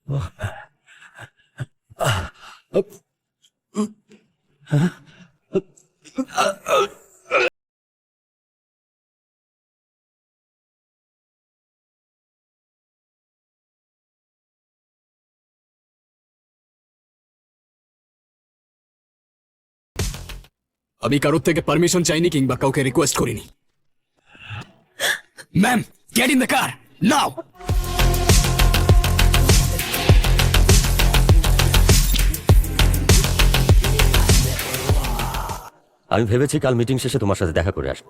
আমি কারোর থেকে পারমিশন চাইনি কিংবা কাউকে রিকোয়েস্ট করিনি। Ma'am, get in the car now. আমি ভেবেছি কাল মিটিং শেষে তোমার সাথে দেখা করে আসবো।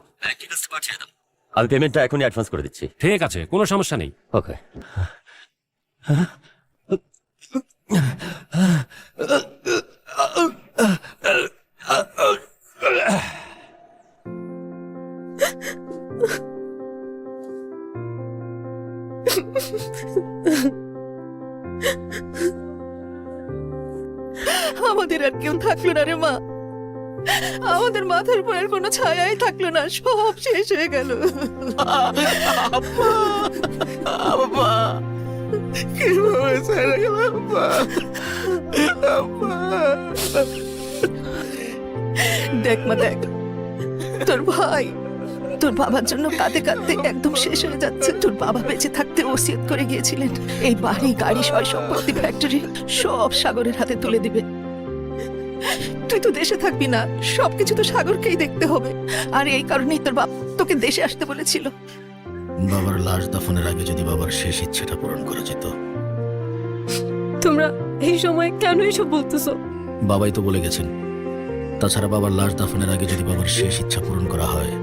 আমি পেমেন্টটা এখনই অ্যাডভান্স করে দিচ্ছি। ঠিক আছে, কোনো সমস্যা নেই। ওকে। আমাদের আর কেউ থাকলো না রে মা, আমাদের মাথার উপর আর কোনো ছায়াই থাকলো না, সব শেষ হয়ে গেল। দেখ মা দেখ, তোর ভাই তোর বাবার জন্য কাঁদতে কাঁদতে একদম শেষ হয়ে যাচ্ছে। তোর বাবা বেঁচে থাকতে ওসিয়ত করে গিয়েছিলেন এই বাড়ি গাড়ি সয় সম্পত্তি ফ্যাক্টরি সব সাগরের হাতে তুলে দিবে। তুই তো দেশে থাকবি না, সবকিছু তো সাগরকেই দেখতে হবে। আর এই কারণেই তোর বাবা তোকে দেশে আসতে বলেছিল। বাবার লাশ দাফনের আগে যদি বাবার শেষ ইচ্ছেটা পূরণ করা যেত। তোমরা এই সময় কেন এসব বলতেছো? বাবাই তো বলে গেছেন। তাছাড়া বাবার লাশ দাফনের আগে যদি বাবার শেষ ইচ্ছা পূরণ করা হয়,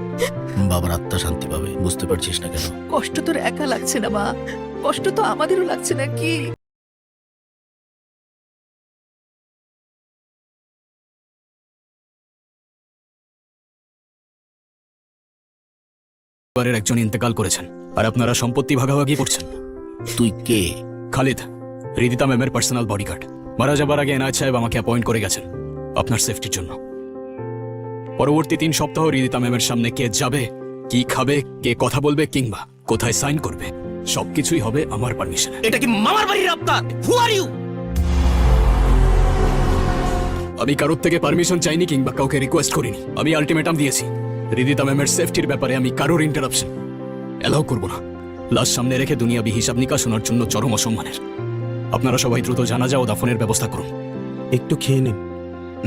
বাবার আত্মা শান্তি পাবে। বুঝতে পারছিস না কেন? কষ্ট তোর একা লাগছে না মা, কষ্ট তো আমাদেরও লাগছে না কি? পরিবারের একজন ইন্তেকাল করেছেন আর আপনারা সম্পত্তি ভাগাভাগি করছেন। তুই কে? খালিদ, রিদিতা ম্যামের পার্সোনাল বডিগার্ড। মারা যাবার আগে এনায়েত সাহেব আমাকে অ্যাপয়েন্ট করে গেছেন আপনার সেফটির জন্য। পরবর্তী 3 সপ্তাহ রিদিতা ম্যামের সামনে কে যাবে, কি খাবে, কে কথা বলবে কিংবা কোথায় সাইন করবে, সবকিছুই হবে আমার পারমিশনে। এটা কি মামার বাড়ির আবদার? হু আর ইউ? আমি কারোর থেকে পারমিশন চাইনি কিংবা কাউকে রিকোয়েস্ট করিনি। আমি আলটিমেটাম দিয়েছি, রিদিতা ম্যামের সেফটির ব্যাপারে আমি কারোর ইন্টারাপশন অ্যালাউ করব না। লাশ সামনে রেখে দুনিয়াবি হিসাব নিকাশ শোনার জন্য চরম অসম্মানের। আপনারা সবাই দ্রুত জানাজা ও দাফনের ব্যবস্থা করুন। একটু খেয়ে নিন,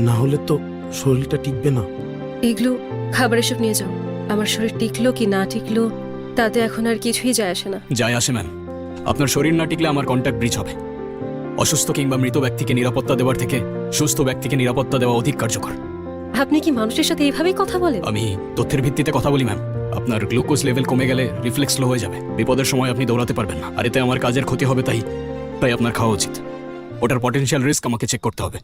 না হলে তো শরীরটা টিকবে না। এগুলো খাবার এসব নিয়ে যাও। আমার শরীর টিকলো কি না টিকলো তাতে এখন আর কিছুই যায় আসে না। যায় আসে ম্যাম, আপনার শরীর না টিকলে আমার কন্ট্যাক্ট ব্রিচ হবে। অসুস্থ কিংবা মৃত ব্যক্তিকে নিরাপত্তা দেওয়ার থেকে সুস্থ ব্যক্তিকে নিরাপত্তা দেওয়া অধিক কার্যকর। আপনি কি মানুষের সাথে এইভাবেই কথা বলেন? আমি তথ্যের ভিত্তিতে কথা বলি ম্যাম। আপনার গ্লুকোজ লেভেল কমে গেলে রিফ্লেক্স স্লো হয়ে যাবে, বিপদের সময় আপনি দৌড়াতে পারবেন না, আর এতে আমার কাজের ক্ষতি হবে। তাই আপনার খাওয়া উচিত। ওটার পটেনশিয়াল রিস্ক আমাকে চেক করতে হবে।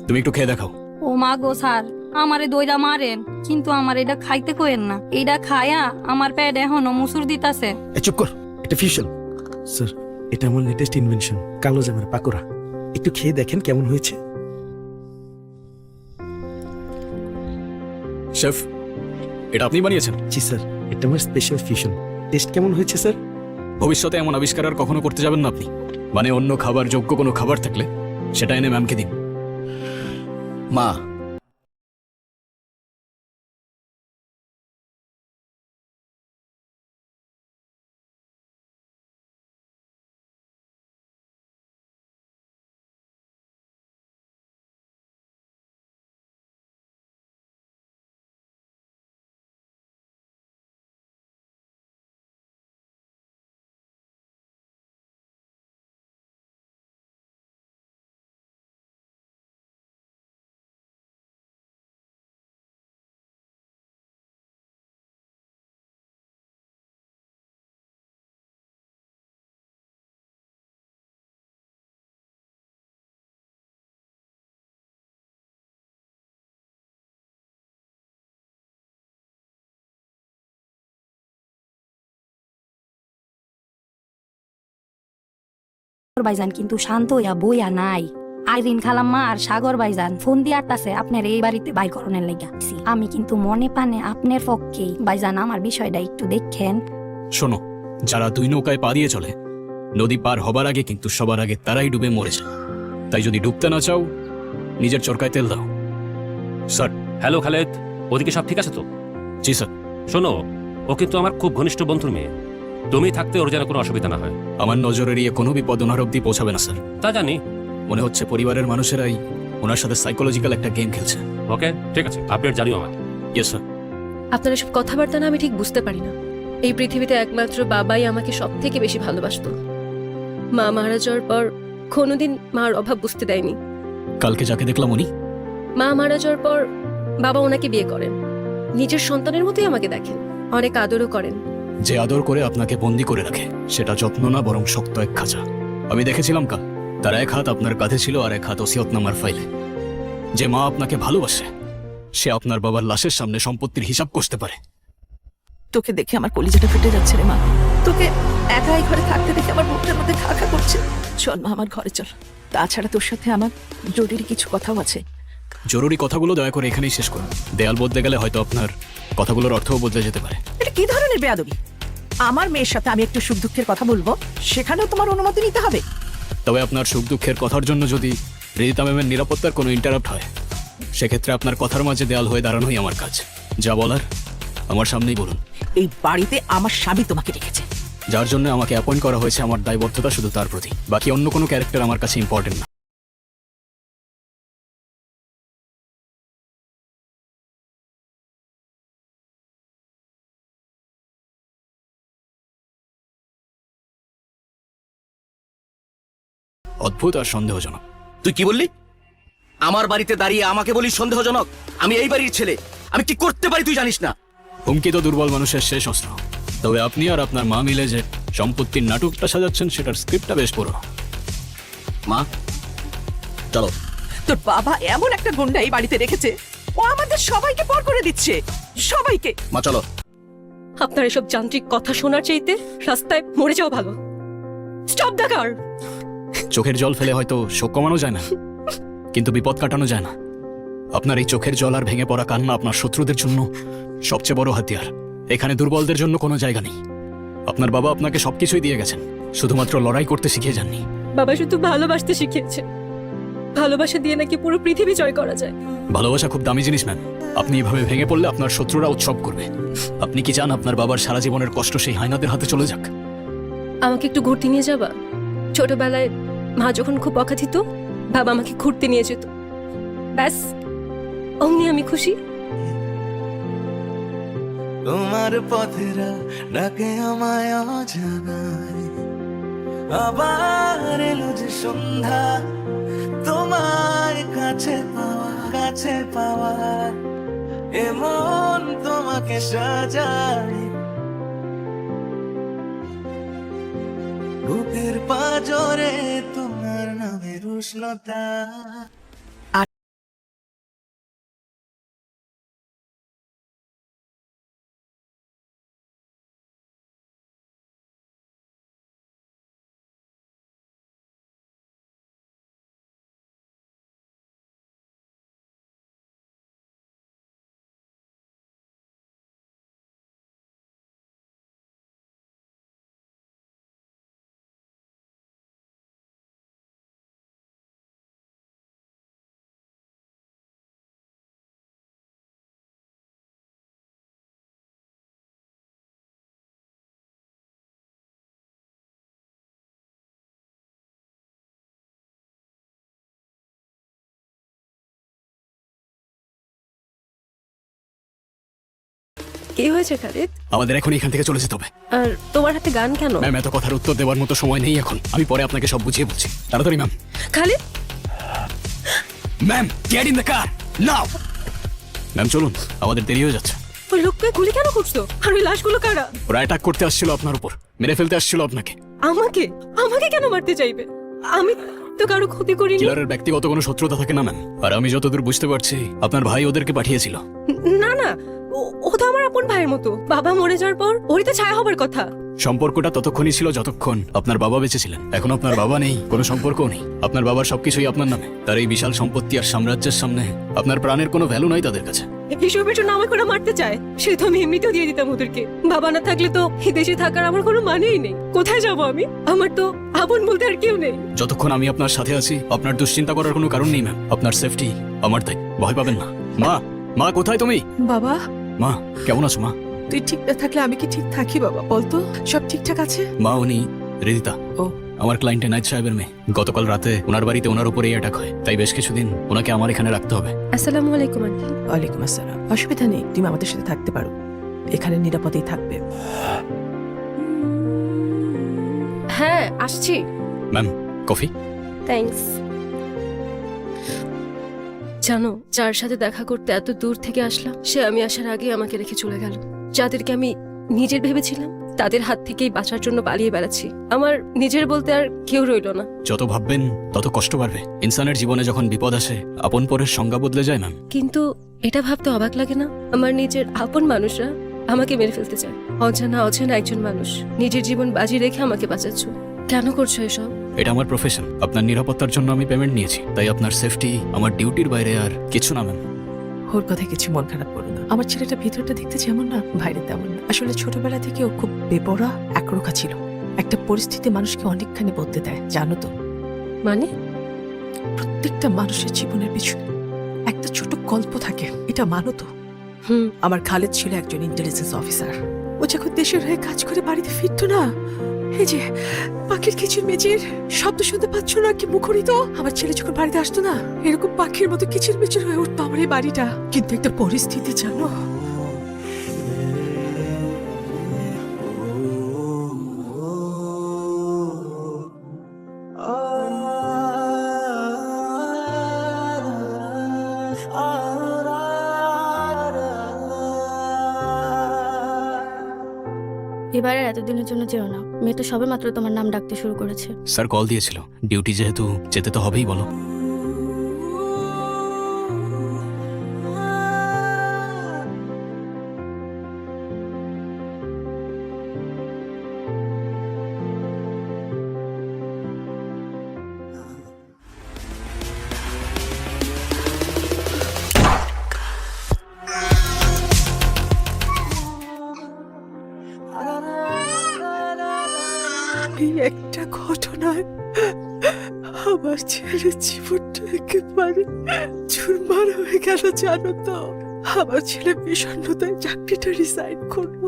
তুমি একটু খেয়ে দেখাও। ও মা গো স্যার, আমারে দইরা মারেন, কিন্তু আমার এটা খাইতে কইেন না। এইটা খায়া আমার পেট এখনো মুসুর দিতাছে। চুপ কর, এটা ফিউশন। স্যার, এটা আমার লেটেস্ট ইনভেনশন, কালো জামের পাকোড়া। একটু খেয়ে দেখেন কেমন হয়েছে। শেফ, এটা আপনি বানিয়েছেন? জি স্যার, এটা আমার স্পেশাল ফিউশন। টেস্ট কেমন হয়েছে স্যার? ভবিষ্যতে এমন আবিষ্কার আর কখনো করতে যাবেন না আপনি। মানে অন্য খাবার যোগ্য কোনো খাবার থাকলে সেটা এনে ম্যামকে দিন। মা, ভাইজান কিন্তু শান্ত হইয়া বইয়া নাই। আইরিন খালাম্মা আর সাগর ভাইজান ফোন দিয়ে আটতাছে আপনার এই বাড়িতে বাইকরণের লাগা। আমি কিন্তু মনে পানে আপনার পক্ষেই। ভাইজান, আমার বিষয়টা একটু দেখেন। শোনো, যারা 2 নৌকায় পা দিয়ে চলে নদী পার হবার আগে কিন্তু সবার আগে তারাই ডুবে মরে যায়। তাই যদি ডুবতে না চাও নিজের চরকায় তেল দাও। স্যার। হ্যালো খালেদ, ওদিকে সব ঠিক আছে তো? জি স্যার। শোনো, ও কিন্তু আমার খুব ঘনিষ্ঠ বন্ধুর মেয়ে। তুমি থাকতে ওর যেন কোনো অসুবিধা না হয়। আমার নজর এড়িয়ে কোনো বিপদ ওনার অব্দি পৌঁছাবে না স্যার। তা জানি। মনে হচ্ছে পরিবারের মানুষেরাই ওনার সাথে সাইকোলজিক্যাল একটা গেম খেলছে। ওকে, ঠিক আছে, আপডেট জানিও আমার। Yes sir. আপনার এসব কথাবার্তা না আমি ঠিক বুঝতে পারি না। এই পৃথিবীতে একমাত্র বাবাই আমাকে সব থেকে বেশি ভালোবাসতো। মা মারা যাওয়ার পর কোনোদিন মার অভাব বুঝতে দেয়নি। কালকে যাকে দেখলাম উনি? মা মারা যাওয়ার পর বাবা ওনাকে বিয়ে করেন। নিজের সন্তানের মতোই আমাকে দেখেন, অনেক আদরও করেন। যে আদর করে আপনাকে বন্দি করে রাখে সেটা যত্ন না বরং শক্ত এক খাঁচা। আমি দেখেছিলাম কাল, তার এক হাত আপনার কাঁধে ছিল আর এক হাত ওসিয়তনামার ফাইলে। যে মা আপনাকে ভালোবাসে সে আপনার বাবার লাশের সামনে সম্পত্তির হিসাব কষতে পারে। তোকে দেখে আমার কলিজাটা ফেটে যাচ্ছে রে মা। তোকে একা এই ঘরে থাকতে দেখে আমার বুকটার মধ্যে খা খা করছে। চল মা, আমার ঘরে চল। তাছাড়া তোর সাথে আমার জরুরি কিছু কথাও আছে। জরুরি কথাগুলো দয়া করে এখানেই শেষ করুন। দেয়াল বদলে গেলে হয়তো আপনার কথাগুলোর অর্থও বদলে যেতে পারে। এটা কি ধরনের বেয়াদবি? আমার মেয়ের সাথে আমি একটু সুখ দুঃখের কথা বলবো, সেখানেও তোমার অনুমতি নিতে হবে? তবে আপনার সুখ দুঃখের কথার জন্য যদি রিদিতা ম্যামের নিরাপত্তার কোনো ইন্টারাপ্ট হয় সেক্ষেত্রে আপনার কথার মাঝে দেয়াল হয়ে দাঁড়ানোই আমার কাজ। যা বলার আমার সামনেই বলুন। এই বাড়িতে আমার স্বামী তোমাকে রেখেছে। যার জন্য আমাকে অ্যাপয়েন্ট করা হয়েছে, আমার দায়বদ্ধতা শুধু তার প্রতি, বাকি অন্য কোনো ক্যারেক্টার আমার কাছে ইম্পর্টেন্ট না। অদ্ভুত আর সন্দেহজনক। তুই কি বললি? আমার বাড়িতে দাঁড়িয়ে আমাকে বলিস সন্দেহজনক? আমি এই বাড়ির ছেলে, আমি কি করতে পারি তুই জানিস না? হুমকি তো দুর্বল মানুষের শেষ অস্ত্র। তবে আপনি আর আপনার মা মিলে যে সম্পত্তির নাটকটা সাজাচ্ছেন সেটার স্ক্রিপ্টটা বেশ পুরো। মা চলো। তোর বাবা এমন একটা গুন্ডা এই বাড়িতে রেখেছে, ও আমাদের সবাইকে পর করে দিচ্ছে, সবাইকে। মা চলো। আপনার এসব যান্ত্রিক কথা শোনার চাইতে রাস্তায় মরে যাওয়া ভালো। Stop the car. চোখের জল ফেলে হয়তো শোক কমানো যায় না, কিন্তু বিপদ কাটানো যায় না। আপনার এই চোখের জল আর ভেঙে পড়া কান্না আপনার শত্রুদের জন্য সবচেয়ে বড় হাতিয়ার। এখানে দুর্বলদের জন্য কোনো জায়গা নেই। আপনার বাবা আপনাকে সবকিছুই দিয়ে গেছেন, শুধুমাত্র লড়াই করতে শিখিয়ে যাননি। বাবা শুধু ভালোবাসতে শিখিয়েছে। ভালোবাসা দিয়ে নাকি পুরো পৃথিবী জয় করা যায়। ভালোবাসা খুব দামি জিনিস ম্যাম। আপনি এভাবে ভেঙে পড়লে আপনার শত্রুরা উৎসব করবে। আপনি কি চান আপনার বাবার সারা জীবনের কষ্ট সেই হায়নাদের হাতে চলে যাক? আমাকে একটু ঘুরতে নিয়ে যাবা? ছোটবেলায় মা যখন খুব বকা দিত, বাবা আমাকে ঘুরতে নিয়ে যেত। ব্যাস অমনি আমি খুশি। তোমার পথেরা ডাকে আমায় অজানায়, আবার এলো যে সন্ধ্যা, তোমার কাছে পাওয়া এমন তোমাকে সাজায়, বুকের পাজরে তোমার নামের উষ্ণতা। কি হয়েছে খালিদ? আমাদের এখন এখান থেকে চলে যেতে হবে। আর তোমার হাতে গান কেন? ম্যাম এত কথার উত্তর দেওয়ার মতো সময় নেই এখন। আমি পরে আপনাকে সব বুঝিয়ে বলছি। তাড়াতাড়ি ma'am. Khalid ma'am get in the car now. Ma'am চলুন, আমাদের দেরি হয়ে যাচ্ছে। ওই লোককে গুলি কেন করছো? আর ওই লাশগুলো কারা? ওরা অ্যাটাক করতে আসছিল আপনার উপর, মেরে ফেলতে আসছিল আপনাকে। আমাকে আমাকে কেন মারতে চাইবে? আমি তো কারো ক্ষতি করিনি। কিলারের ব্যক্তিগত কোনো শত্রুতা থাকে না ম্যাম। আর আমি যতদূর বুঝতে পারছি আপনার ভাই ওদেরকে পাঠিয়েছিল। না না, ও তো আমার আপন ভাইয়ের মতো। বাবা মরে যাওয়ার পর ওরই তো ছায়া হবার কথা। সম্পর্কটা ততক্ষণই ছিল যতক্ষণ আপনার বাবা বেঁচে ছিলেন। এখন আপনার বাবা নেই, কোনো সম্পর্কও নেই। আপনার বাবার সবকিছুই আপনার নামে। তার এই বিশাল সম্পত্তি আর সাম্রাজ্যের সামনে আপনার প্রাণের কোনো ভ্যালু নাই তাদের কাছে। এসবের জন্য আমাকে ওরা মারতে চায়, সে তো আমি এমনিতেও দিয়ে দিতাম ওদেরকে। বাবা না থাকলে তো এই দেশে থাকার আমার কোনো মানেই নেই। কোথায় যাব আমি? আমার তো আপন বলতে আর কেউ নেই। যতক্ষণ আমি আপনার সাথে আছি আপনার দুশ্চিন্তা করার কোনো কারণ নেই ম্যাম। আপনার সেফটি আমার দায়, ভয় পাবেন না। মা, মা কোথায় তুমি? বাবা, মা কেমন আছো মা? তুই ঠিক না থাকলে আমি কি ঠিক থাকি বাবা? বলতো সব ঠিকঠাক আছে? মা উনি রিদিতা, ও আমার ক্লায়েন্ট এনায়েত সাহেবের মেয়ে। গতকাল রাতে ওনার বাড়িতে ওনার উপরেই অ্যাটাক হয়, তাই বেশ কিছুদিন ওনাকে আমার এখানে রাখতে হবে। আসসালামু আলাইকুম আন্টি। ওয়ালাইকুম আসসালাম। অসুবিধা নেই, তুমি আমাদের সাথে থাকতে পারো, এখানে নিরাপদেই থাকবে। হ্যাঁ আসছি। Ma'am coffee? থ্যাঙ্কস। জানো, যার সাথে দেখা করতে এত দূর থেকে আসলাম, সে আমি আসার আগে আমাকে রেখে চলে গেল। যাদেরকে আমি নিজের ভেবেছিলাম তাদের হাত থেকেই বাঁচার জন্য পালিয়ে বেড়াচ্ছি। আমার নিজের বলতে আর কেউ রইল না। যত ভাববেন তত কষ্ট বাড়বে। ইনসানের জীবনে যখন বিপদ আসে আপন পরের সংজ্ঞা বদলে যায় ম্যাম। কিন্তু এটা ভাবতে অবাক লাগে না, আমার নিজের আপন মানুষরা আমাকে মেরে ফেলতে চায়। অজানা অজানা একজন মানুষ নিজের জীবন বাজি রেখে আমাকে বাঁচাচ্ছ। কেন করছো এসব? এটা আমার প্রফেশন, আপনার নিরাপত্তার জন্য আমি পেমেন্ট নিয়েছি, তাই আপনার সেফটি আমার ডিউটির বাইরে আর কিছু না ম্যাম। ওর কথা কিছু মন খারাপ করো না। আমার ছেলেটা ভিতরটা দেখতে যেমন না, বাইরে তেমন না। আসলে ছোটবেলা থেকে ও খুব বেপরোয়া একরোখা ছিল। একটা পরিস্থিতি মানুষকে অনেকখানি বদলে দেয়, জানো তো? মানে? প্রত্যেকটা মানুষের জীবনের পিছনে একটা ছোট গল্প থাকে, এটা মানো তো? আমার খালেদ ছিল একজন ইন্টেলিজেন্স অফিসার। ও যখন দেশের হয়ে কাজ করে বাড়িতে ফিরতো না, এই যে পাখির কিচির মিচির শব্দ শুনতে পাচ্ছ না কি মুখরিত? আমার ছেলে যখন বাড়িতে আসতো না, এরকম পাখির মতো কিচির মিচির হয়ে উঠতো আমার এই বাড়িটা। কিন্তু একটা পরিস্থিতি জানো, এবারে এতদিনের জন্য যেও না, মেয়ে তো সবে মাত্র তোমার নাম ডাকতে শুরু করেছে। স্যার কল দিয়েছিল, ডিউটি যেহেতু যেতে তো হবেই। বলো। এই একটা ঘটনায় আমার ছেলের জীবনটা একেবারে চুরমার হয়ে গেল, জানো তো? আমার ছেলে বিষণ্ণতায় চাকরিটা রিজাইন করলো।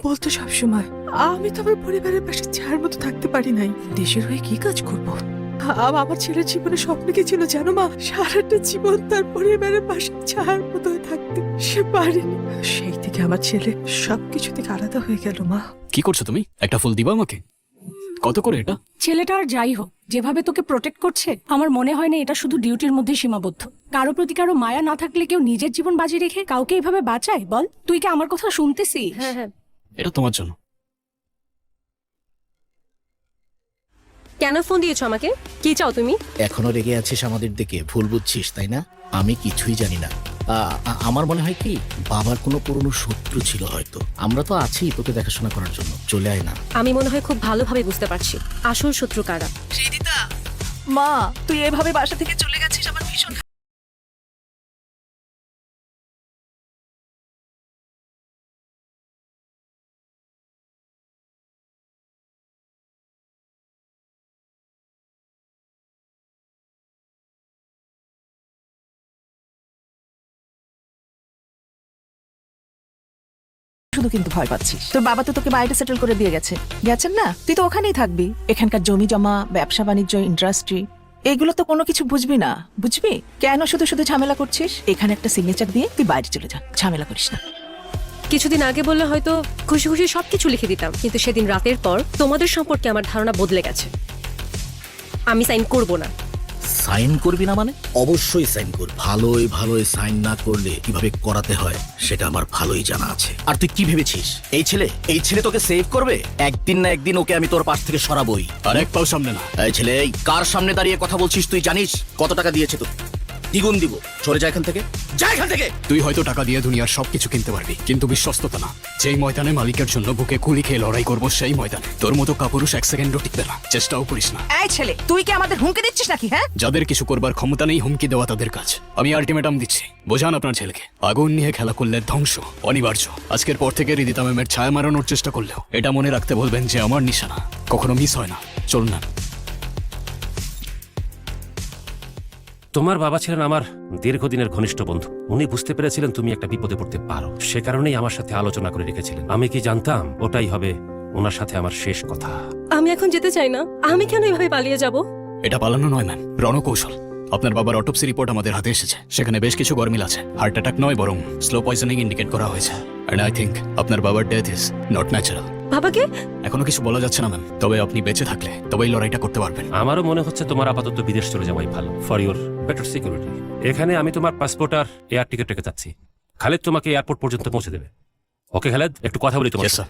বলতো সবসময়, আমি তো আমার পরিবারের পাশে ছায়ার মতো থাকতে পারি নাই, দেশের হয়ে কি কাজ করব? আমার ছেলের জীবনে স্বপ্ন কি ছিল জানো মা? সারাটা জীবন তার পরিবারের পাশে ছায়ার মতো থাকতে সে পারেনি। সেই থেকে আমার ছেলে সবকিছু থেকে আলাদা হয়ে গেল মা। কি করছো তুমি? একটা ফুল দিবা আমাকে? কত করে এটা? ছেলেটা আর যাই হোক, যেভাবে তোকে প্রোটেক্ট করছে, আমার মনে হয় না এটা শুধু ডিউটির মধ্যে সীমাবদ্ধ। কারো প্রতি কারো মায়া না থাকলে কেউ নিজের জীবন বাজি রেখে কাউকে এইভাবে বাঁচায়? বল, তুই কি আমার কথা শুনতেছিস? হ্যাঁ হ্যাঁ। এটা তোমার জন্য। কেন ফোন দিয়েছো আমাকে? কি চাও তুমি? এখনো রেগে আছিস আমাদের দিকে, ভুল বুঝছিস তাই না? আমি কিছুই জানি না। আমার মনে হয় কি, বাবার কোনো পুরনো শত্রু ছিল হয়তো। আমরা তো আছি তোকে দেখাশোনা করার জন্য, চলে আয় না। আমি মনে হয় খুব ভালোভাবে বুঝতে পারছি আসল শত্রু কারা। রিদিতা, মা তুই এভাবে বাসা থেকে চলে গেছিস, আমার ভীষণ শুধু কিন্তু ভয় পাচ্ছিস। তোর বাবা তো তোকে বাইরে সেটেল করে দিয়ে গেছেন না? তুই তো ওখানেই থাকবি। এখানকার জমি জমা, ব্যবসা বাণিজ্য, ইন্ডাস্ট্রি, এগুলো তো কোনো কিছু বুঝবি না, বুঝবি? কেন শুধু শুধু ঝামেলা করছিস? এখানে একটা সিগনেচার দিয়ে তুই বাইরে চলে যা, ঝামেলা করিস না। কিছুদিন আগে বললে হয়তো খুশি খুশি সবকিছু লিখে দিতাম, কিন্তু সেদিন রাতের পর তোমাদের সম্পর্কে আমার ধারণা বদলে গেছে। আমি সাইন করব না। সাইন করবি না মানে? অবশ্যই সাইন কর। ভালোই ভালোই সাইন না করলে কিভাবে করাতে হয় সেটা আমার ভালোই জানা আছে। আর তুই কি ভেবেছিস এই ছেলে তোকে সেভ করবে? একদিন না একদিন ওকে আমি তোর পাশ থেকে সরাবই। আর এক পাও সামনে না। এই ছেলে, এই কার সামনে দাঁড়িয়ে কথা বলছিস তুই জানিস? কত টাকা দিয়েছে তোকে? দ্বিগুণ দিব। সরে যা এখান থেকে, যা এখান থেকে। তুই হয়তো টাকা দিয়ে দুনিয়ার সবকিছু কিনতে পারবি, কিন্তু বিশ্বস্ততা না। যেই ময়দানে মালিকের জন্য বুকে কুলি খেয়ে লড়াই করবো, সেই ময়দানে তোর মতো কাপুরুষ এক সেকেন্ডও টিকবে না। চেষ্টাও করিস না। এই ছেলে, তুই কি আমাদের হুমকি দিচ্ছিস নাকি? হ্যাঁ, যাদের কিছু করবার ক্ষমতা নেই, হুমকি দেওয়া তাদের কাজ। আমি আলটিমেটাম দিচ্ছি, বোঝান আপনার ছেলেকে। আগুন নিয়ে খেলা করলে ধ্বংস অনিবার্য। আজকের পর থেকে হৃদিতা ম্যামের ছায়া মারানোর চেষ্টা করলেও এটা মনে রাখতে বলবেন যে আমার নিশানা কখনো মিস হয় না। চলুন না। তোমার বাবা ছিলেন আমার দীর্ঘদিনের ঘনিষ্ঠ বন্ধু। উনি বুঝতে পেরেছিলেন তুমি একটা বিপদে পড়তে পারো, সে কারণেই আমার সাথে আলোচনা করে রেখেছিলেন। আমি কি জানতাম ওটাই হবে ওনার সাথে আমার শেষ কথা। আমি এখন যেতে চাই না। আমি কেন এভাবে পালিয়ে যাব? এটা পালানো নয় ম্যাম, রণকৌশল। আপনার বাবার অটোপসি রিপোর্ট আমাদের হাতে এসেছে, সেখানে বেশ কিছু গরমিল আছে। হার্ট অ্যাটাক নয়, বরং স্লো পয়জনিং ইন্ডিকেট করা হয়েছে। এন্ড আই থিংক আপনার বাবার ডেথ ইজ নট ন্যাচারাল। বাবাকে এখনো কিছু বলা যাচ্ছে না ম্যাম, তবে আপনি বেঁচে থাকলে তবেই লড়াইটা করতে পারবেন। আমারও মনে হচ্ছে তোমার আপাতত বিদেশ চলে যাওয়াই ভালো, ফর ইউর বেটার সিকিউরিটি। এখানে আমি তোমার পাসপোর্ট আর এয়ার টিকিট রেখে যাচ্ছি। খালেদ তোমাকে এয়ারপোর্ট পর্যন্ত পৌঁছে দেবে। ওকে খালেদ, একটু কথা বলি তোমার Yes, সাথে। sir.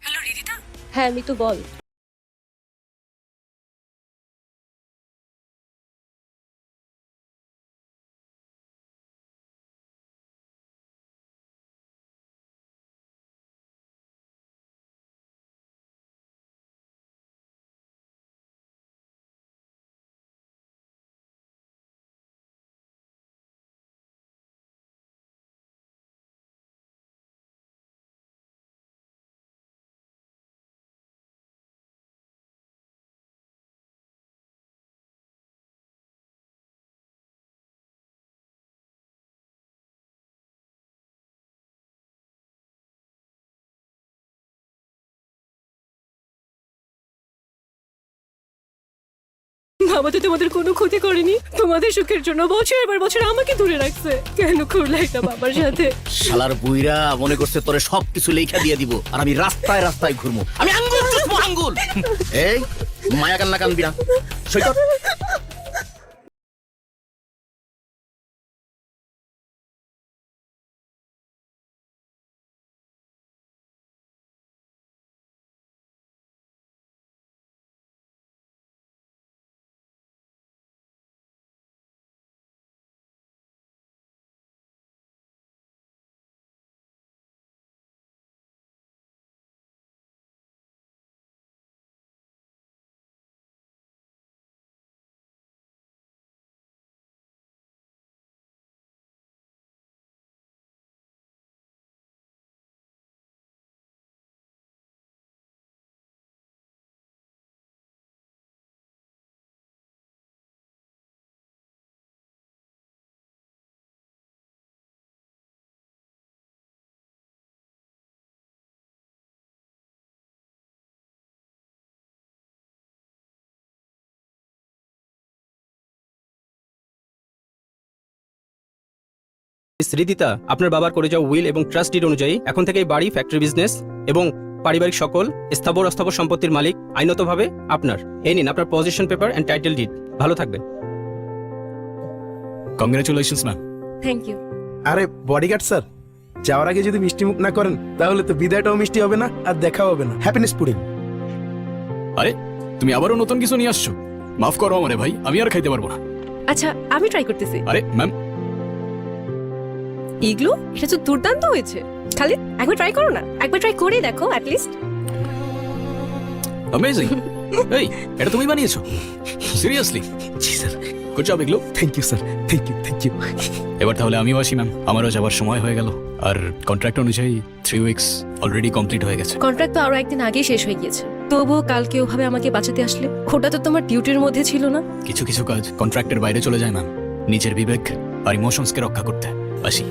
হ্যালো রিদিতা। হ্যাঁ মিতু, বল। বাবা তো তোমাদের কোনো ক্ষতি করেনি। তোমাদের সুখের জন্য বছরের পর বছর আমাকে দূরে রাখছে। কেন করলে এটা বাবার সাথে? শালার বুইরা মনে করছে তোরে সবকিছু লেখা দিয়ে দিব, আর আমি রাস্তায় রাস্তায় ঘুরবো। আমি আঙ্গুল চুষবো, আঙ্গুল। এই মায়া কান্না কানবি না, সৈকত। হৃদিতা, আপনার বাবার করে যাওয়া উইল এবং ট্রাস্ট ডিড অনুযায়ী এখন থেকে এই বাড়ি, ফ্যাক্টরি, বিজনেস এবং পারিবারিক সকল স্থাবর অস্থাবর সম্পত্তির মালিক আইনতভাবে আপনার। এই নিন আপনার position paper and title deed. ভালো থাকবেন। Congratulations ma'am. Thank you. আরে বডিগার্ড স্যার, যাওয়ার আগে যদি মিষ্টি মুখ না করেন তাহলে তো বিদায়টাও মিষ্টি হবে না আর দেখা হবে না। Happiness pudding. আরে তুমি আবারও নতুন কিছু নিয়ে আসছো। মাফ করো আমারে ভাই, আমি আর খাইতে পারবো না। আচ্ছা আমি ট্রাই করতেছি। আরে ম্যাম, ইগলু, এটা তো দুর্দান্ত হয়েছে। খালিদ, একবার ট্রাই করো না। একবার ট্রাই করে দেখো অ্যাট লিস্ট। অ্যামেজিং। এই, এটা তুমি বানিয়েছো? সিরিয়াসলি? জি sir. Good job Igloo. Thank you sir, thank you, thank you. এবার তাহলে আমিও আসি ম্যাম, আমারও যাবার সময় হয়ে গেল। আর কন্ট্রাক্ট অনুযায়ী 3 উইকস অলরেডি কমপ্লিট হয়ে গেছে। কন্ট্রাক্ট তো আরো একদিন আগেই শেষ হয়ে গিয়েছে। তবুও কালকে ওভাবে আমাকে বাঁচাতে আসলে, ওটা তো তোমার ডিউটির মধ্যে ছিল না? কিছু কিছু কাজ কন্ট্রাক্টের বাইরে চলে যায় ম্যাম, নিজের বিবেক আর ইমোশনসকে রক্ষা করতে। আসি।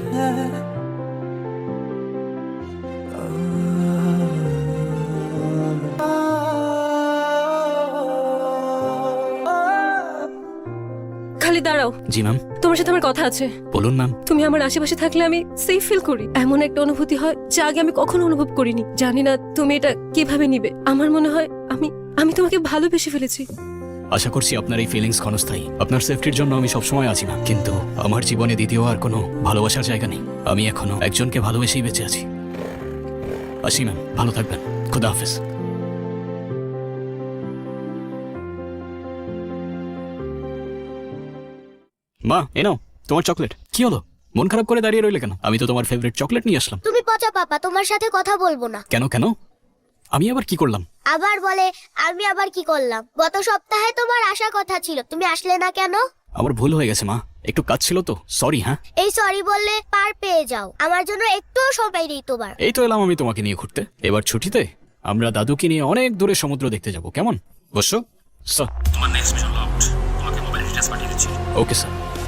খালিদ দাঁড়াও। জি ম্যাম। তোমার সাথে আমার কথা আছে। বলুন ম্যাম। তুমি আমার আশেপাশে থাকলে আমি সেফ ফিল করি। এমন একটা অনুভূতি হয় যা আগে আমি কখনো অনুভব করিনি। জানি না তুমি এটা কিভাবে নিবে। আমার মনে হয় আমি তোমাকে ভালোবেসে ফেলেছি। আশা করছি আপনার এই ফিলিংস ক্ষণস্থায়ী। আপনার সেফটির জন্য আমি সবসময় আছি ম্যাম, কিন্তু আমার জীবনে দ্বিতীয় আর কোনো ভালোবাসার জায়গা নেই। আমি এখনো একজনকে ভালোবেসেই বেঁচে আছি। আসি ম্যাম, ভালো থাকবেন। খুদা হাফেজ। মা এ নাও তোমার চকলেট। কি হলো, মন খারাপ করে দাঁড়িয়ে রইলে কেন? আমি তো তোমার ফেভারিট চকলেট নিয়ে আসলাম। তুমি পচা পাপা, তোমার সাথে কথা বলবো না। কেন কেন? আমি আবার কি করলাম? আবার বলে আমি আবার কি করলাম? গত সপ্তাহে তোমার আসার কথা ছিল, তুমি আসলে না কেন? আমার ভুল হয়ে গেছে মা, একটু কাজ ছিল তো, সরি। হ্যাঁ এই সরি বললে পার পেয়ে যাও, আমার জন্য একটুও সময় নেই তোমার। এই তো এলাম আমি তোমাকে নিয়ে ঘুরতে। এবার ছুটিতে আমরা দাদুকে নিয়ে অনেক দূরে সমুদ্র দেখতে যাব, কেমন? বসো। তোমার নেক্সট মিশন লকড, তোমাকে মোবাইল ডিটেইলস পাঠিয়ে দিচ্ছি। Okay sir.